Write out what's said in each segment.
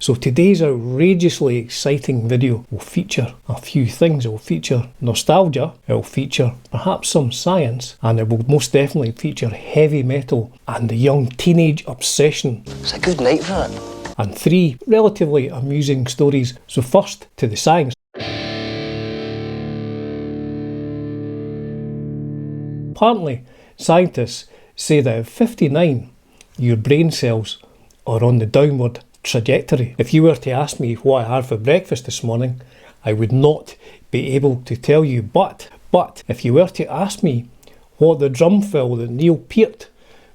So today's outrageously exciting video will feature a few things. It will feature nostalgia, it will feature perhaps some science, and it will most definitely feature heavy metal and the young teenage obsession. It's a good night for it. And 3 relatively amusing stories. So first to the science. Apparently, scientists say that at 59, your brain cells are on the downward trajectory. If you were to ask me what I had for breakfast this morning, I would not be able to tell you. But if you were to ask me what the drum fill that Neil Peart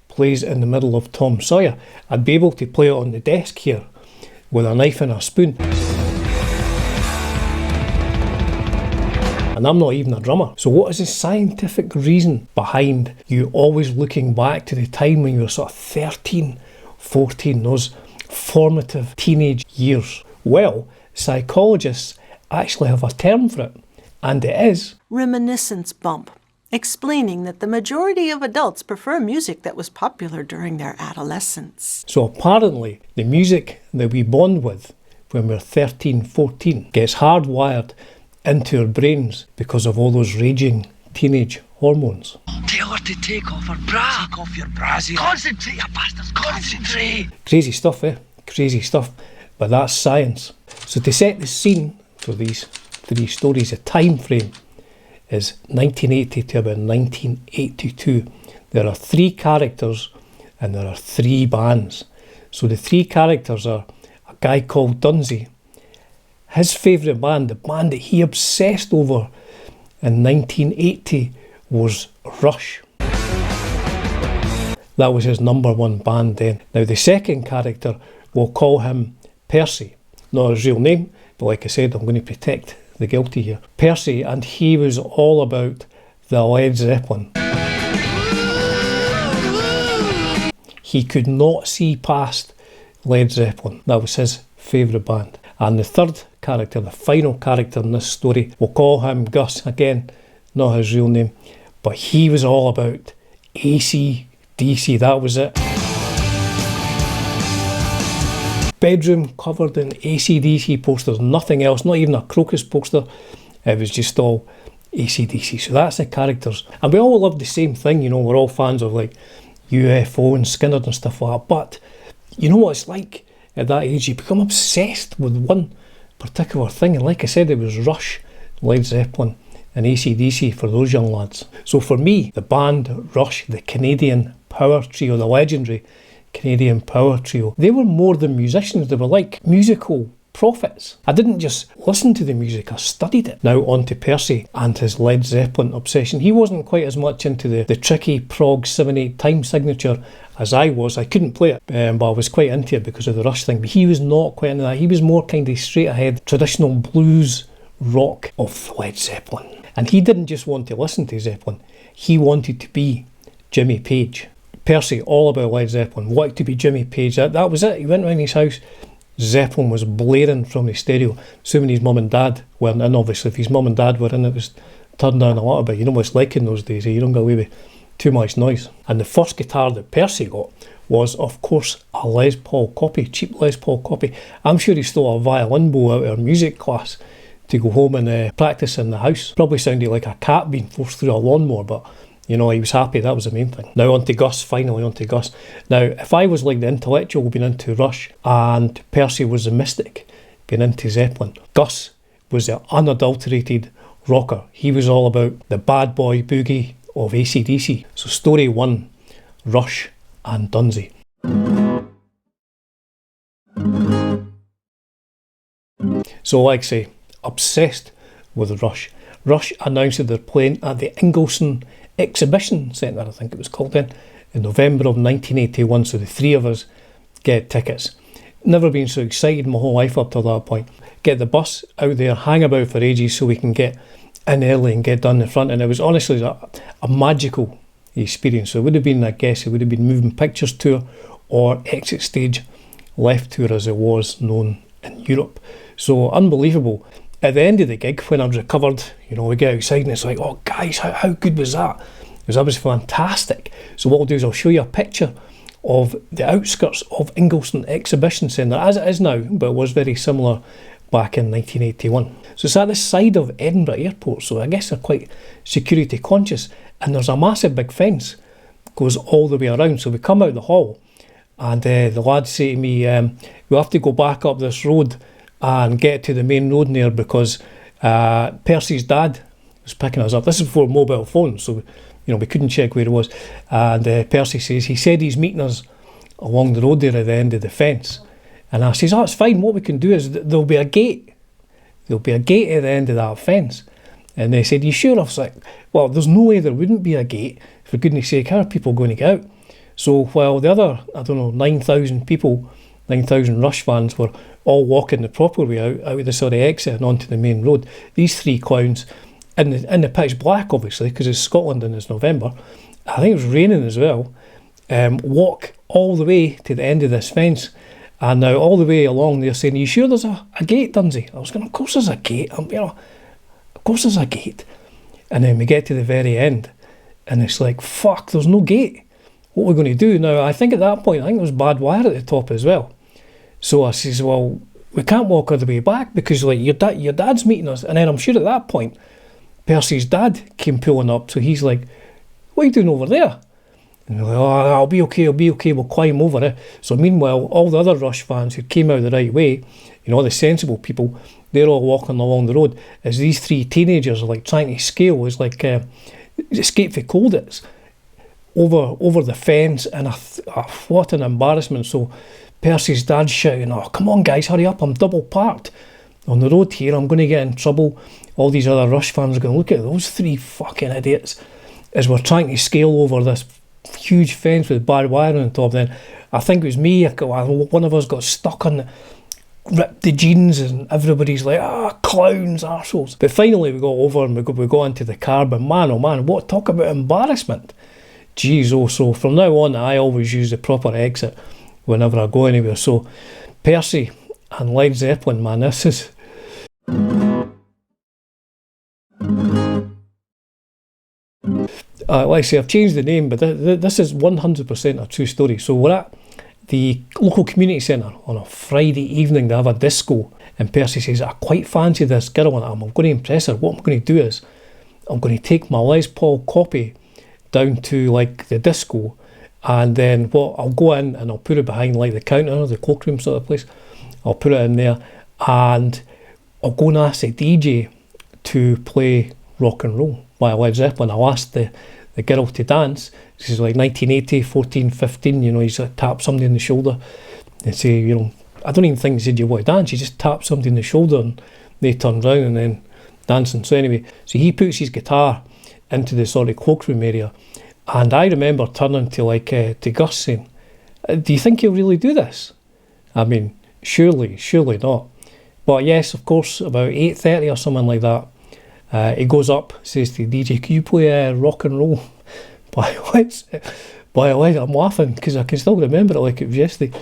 plays in the middle of Tom Sawyer, I'd be able to play it on the desk here with a knife and a spoon. And I'm not even a drummer. So what is the scientific reason behind you always looking back to the time when you were sort of 13, 14, those formative teenage years? Well, psychologists actually have a term for it, and it is reminiscence bump, explaining that the majority of adults prefer music that was popular during their adolescence. So apparently the music that we bond with when we're 13, 14 gets hardwired into our brains because of all those raging teenage hormones. Tell her to take off her bra. Take off your brassiere. Concentrate, you bastards, concentrate. Crazy stuff, eh? Crazy stuff. But that's science. So to set the scene for these 3 stories, the time frame is 1980 to about 1982. There are 3 characters and there are 3 bands. So the 3 characters are a guy called Dunsey. His favourite band, the band that he obsessed over in 1980, was Rush. That was his #1 band then. Now the second character, we'll call him Percy. Not his real name, but like I said, I'm going to protect the guilty here. Percy, and he was all about the Led Zeppelin. He could not see past Led Zeppelin. That was his favourite band. And the third character, the final character in this story, we'll call him Gus. Again, not his real name, but he was all about AC/DC. That was it. Bedroom covered in AC/DC posters, nothing else, not even a Crocus poster. It was just all AC/DC. So that's the characters. And we all love the same thing, you know, we're all fans of like UFO and Skinner and stuff like that. But you know what it's like at that age? You become obsessed with one particular thing. And like I said, it was Rush, Led Zeppelin and AC/DC for those young lads. So for me, the band Rush, the Canadian power trio, the legendary Canadian power trio, they were more than musicians. They were like musical prophets. I didn't just listen to the music, I studied it. Now on to Percy and his Led Zeppelin obsession. He wasn't quite as much into the tricky prog 7/8 time signature as I was. I couldn't play it, but I was quite into it because of the Rush thing. But he was not quite into that. He was more kind of straight ahead, traditional blues rock of Led Zeppelin. And he didn't just want to listen to Zeppelin, he wanted to be Jimmy Page. Percy, all about Led Zeppelin, wanted to be Jimmy Page. That was it. He went around his house, Zeppelin was blaring from the stereo, assuming his mum and dad weren't in. Obviously if his mum and dad were in, it was turned down a little bit. You know what it's like in those days, you don't get away with too much noise. And the first guitar that Percy got was of course a Les Paul copy, cheap Les Paul copy. I'm sure he stole a violin bow out of our music class to go home and practice in the house. Probably sounded like a cat being forced through a lawnmower, but you know, he was happy, that was the main thing. Now on to Gus, finally on to Gus. Now, if I was like the intellectual being into Rush and Percy was the mystic being into Zeppelin, Gus was the unadulterated rocker. He was all about the bad boy boogie of AC/DC. So story 1, Rush and Dunsey. So like I say, obsessed with Rush. Rush announced that they're playing at the Ingleson Exhibition Centre, I think it was called then, in November of 1981. So the 3 of us get tickets. Never been so excited my whole life up to that point. Get the bus out there, hang about for ages so we can get in early and get done in front. And it was honestly a magical experience. So it would have been, I guess, it would have been Moving Pictures Tour or Exit Stage Left Tour as it was known in Europe. So unbelievable. At the end of the gig, when I'd recovered, you know, we get excited and it's like, oh guys, how good was that? Because that was fantastic. So what I'll do is I'll show you a picture of the outskirts of Ingleton Exhibition Centre, as it is now, but it was very similar back in 1981. So it's at the side of Edinburgh Airport, so I guess they're quite security conscious, and there's a massive big fence goes all the way around. So we come out the hall, and the lads say to me, we have to go back up this road and get to the main road there, because Percy's dad was picking us up. This is before mobile phones, so we couldn't check where it was. And Percy says he said he's meeting us along the road there at the end of the fence. And I says, oh, it's fine. What we can do is there'll be a gate. There'll be a gate at the end of that fence. And they said, you sure? I was like, well, there's no way there wouldn't be a gate. For goodness sake, how are people going to get out? So while the other, 9,000 people, 9,000 Rush fans were all walking the proper way out of the sort of exit and onto the main road, these three clowns, in the pitch black, obviously, because it's Scotland and it's November, I think it was raining as well, walk all the way to the end of this fence. And now all the way along they're saying, are you sure there's a gate, Dunsey? I was going, of course there's a gate. Of course there's a gate. And then we get to the very end, and it's like, fuck, there's no gate. What are we going to do? Now, I think at that point, there was bad wire at the top as well. So I says, well, we can't walk all the way back, because your dad's meeting us. And then I'm sure at that point, Percy's dad came pulling up. So he's like, what are you doing over there? And they're like, oh, I'll be okay, we'll climb over it. So meanwhile, all the other Rush fans who came out the right way, the sensible people, they're all walking along the road, as these three teenagers are like trying to scale, it's like escape for colditz, over the fence, and what an embarrassment. So Percy's dad's shouting, oh, come on guys, hurry up, I'm double parked on the road here, I'm going to get in trouble. All these other Rush fans are going, look at those three fucking idiots, as we're trying to scale over this huge fence with barbed wire on the top. Then I think it was me, one of us got stuck on ripped the jeans, and everybody's like, clowns, arseholes. But finally we got over, and we got into the car, but man, oh man, what talk about embarrassment. Jeez, so from now on I always use the proper exit whenever I go anywhere. So Percy and Led Zeppelin, man, this is... like I say, I've changed the name, but this is 100% a true story. So we're at the local community centre on a Friday evening. They have a disco, and Percy says, I quite fancy this girl, and I'm going to impress her. What I'm going to do is I'm going to take my Les Paul copy down to like the disco, and then I'll go in and I'll put it behind like the counter, the cloakroom sort of place. I'll put it in there, and I'll go and ask the DJ to play Rock and Roll by Led Zeppelin. I'll ask the girl to dance. This is like 1980, 14, 15, he's tap somebody on the shoulder and say, I don't even think he said, you want to dance, he just tapped somebody on the shoulder and they turn round and then dancing. So anyway, so he puts his guitar into the sort of cloakroom area, and I remember turning to to Gus saying, do you think he'll really do this? I mean, surely not. But yes, of course, about 8:30 or something like that, he goes up, says to the DJ, can you play Rock and Roll by Led? I'm laughing because I can still remember it like it was yesterday.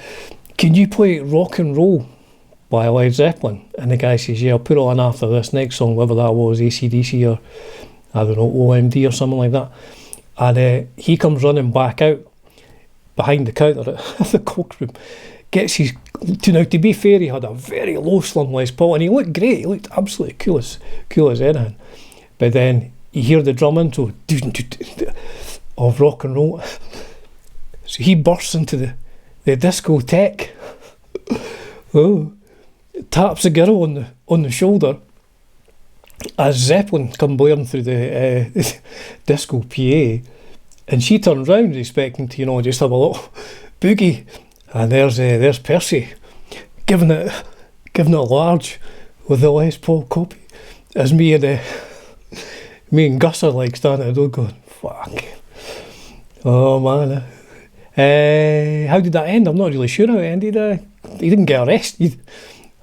Can you play Rock and Roll by Led Zeppelin? And the guy says, yeah, I'll put it on after this next song, whether that was AC/DC or, I don't know, OMD or something like that. And he comes running back out behind the counter at the cloakroom, gets his... Now, to be fair, he had a very low slung Les Paul, and he looked great. He looked absolutely cool as anything. But then you hear the drum intro of Rock and Roll. So he bursts into the discotheque. Taps the girl on the shoulder as Zeppelin come blaring through the disco PA, and she turns round expecting to just have a little boogie, and there's Percy giving it large with the Les Paul copy, as me and Gus are like standing at the door going, fuck, oh man. How did that end? I'm not really sure how it ended. He didn't get arrested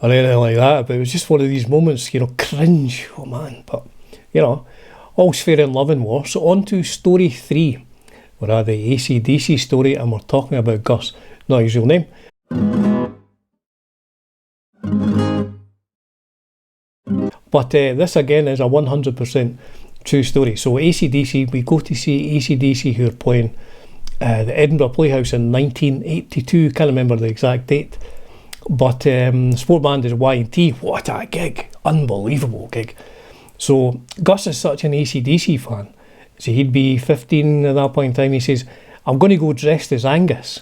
or anything like that, but it was just one of these moments, cringe, oh man. But all's fair in love and war. So on to story 3. We're at the AC/DC story, and we're talking about Gus, not his real name. But this again is a 100% true story. So AC/DC, we go to see AC/DC, who are playing the Edinburgh Playhouse in 1982, can't remember the exact date, but support band is Y&T. What a gig, unbelievable gig. So Gus is such an AC/DC fan, so he'd be 15 at that point in time. He says, I'm going to go dressed as Angus.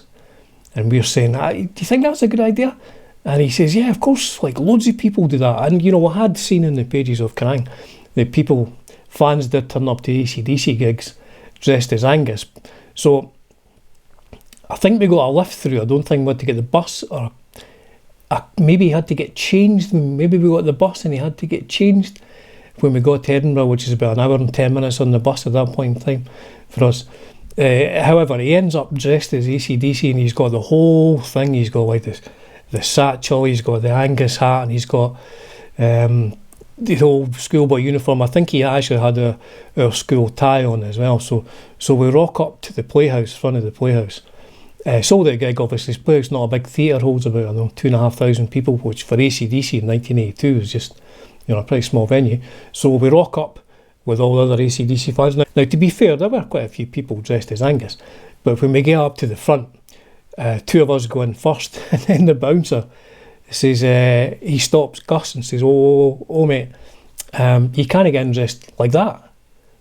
And we're saying, do you think that's a good idea? And he says, yeah, of course, like loads of people do that. And, you know, I had seen in the pages of Kerrang that fans did turn up to AC/DC gigs dressed as Angus. So I think we got a lift through. I don't think we had to get the bus, or maybe he had to get changed. Maybe we got the bus and he had to get changed when we got to Edinburgh, which is about an hour and 10 minutes on the bus at that point in time for us. However, he ends up dressed as AC/DC, and he's got the whole thing. He's got like the satchel, he's got the Angus hat, and he's got the whole schoolboy uniform. I think he actually had our school tie on as well. So we rock up to the Playhouse, front of the Playhouse. Sold out gig, obviously. This Playhouse, not a big theatre, holds about, I don't know, 2,500 people, which for AC/DC in 1982 is just, you know, a pretty small venue. So we rock up with all the other AC/DC fans. Now, to be fair, there were quite a few people dressed as Angus, but when we get up to the front, two of us go in first, and then the bouncer says, he stops Gus and says, oh mate, you can't get in dressed like that.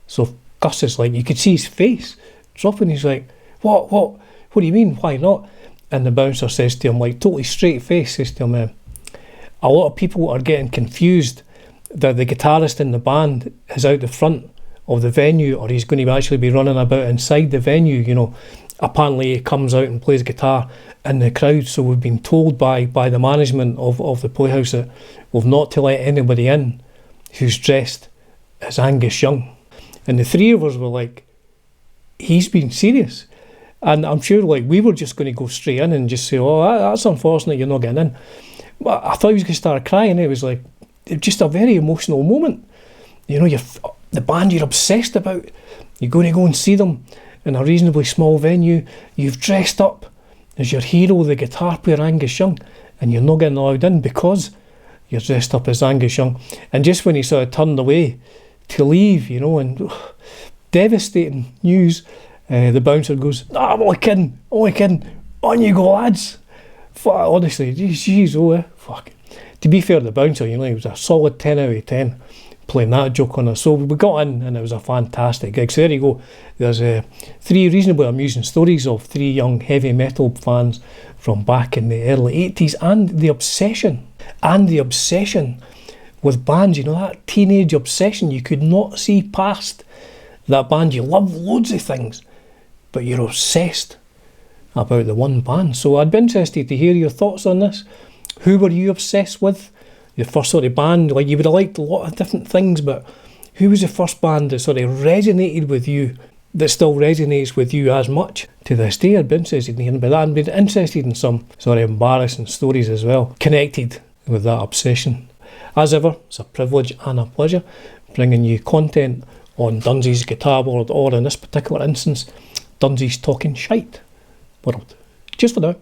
So Gus is like, you could see his face dropping. He's like, what do you mean, why not? And the bouncer says to him, like totally straight face, says to him, a lot of people are getting confused that the guitarist in the band is out the front of the venue, or he's going to actually be running about inside the venue. You know, apparently he comes out and plays guitar in the crowd, so we've been told by the management of the Playhouse that we've not to let anybody in who's dressed as Angus Young. And the three of us were like, he's being serious. And I'm sure like we were just going to go straight in and just say, oh, that's unfortunate, you're not getting in. But I thought he was going to start crying. It was like just a very emotional moment. You know, the band you're obsessed about, you're going to go and see them in a reasonably small venue. You've dressed up as your hero, the guitar player Angus Young, and you're not getting allowed in because you're dressed up as Angus Young. And just when he sort of turned away to leave, you know, and devastating news, the bouncer goes, I'm only kidding, on you go lads. Honestly, geez, fuck. To be fair to the bouncer, you know, he was a solid 10 out of 10 playing that joke on us. So we got in and it was a fantastic gig. So there you go. There's three reasonably amusing stories of three young heavy metal fans from back in the early 80s, and the obsession with bands, you know, that teenage obsession. You could not see past that band. You love loads of things, but you're obsessed about the one band. So I'd be interested to hear your thoughts on this. Who were you obsessed with? Your first sort of band, like you would have liked a lot of different things, but who was the first band that sort of resonated with you, that still resonates with you as much to this day? I'd be interested in hearing about that. I'd be interested in some sort of embarrassing stories as well, connected with that obsession. As ever, it's a privilege and a pleasure bringing you content on Dunsi's Guitar World, or in this particular instance, Dunsi's Talking Shite World. Cheers for now.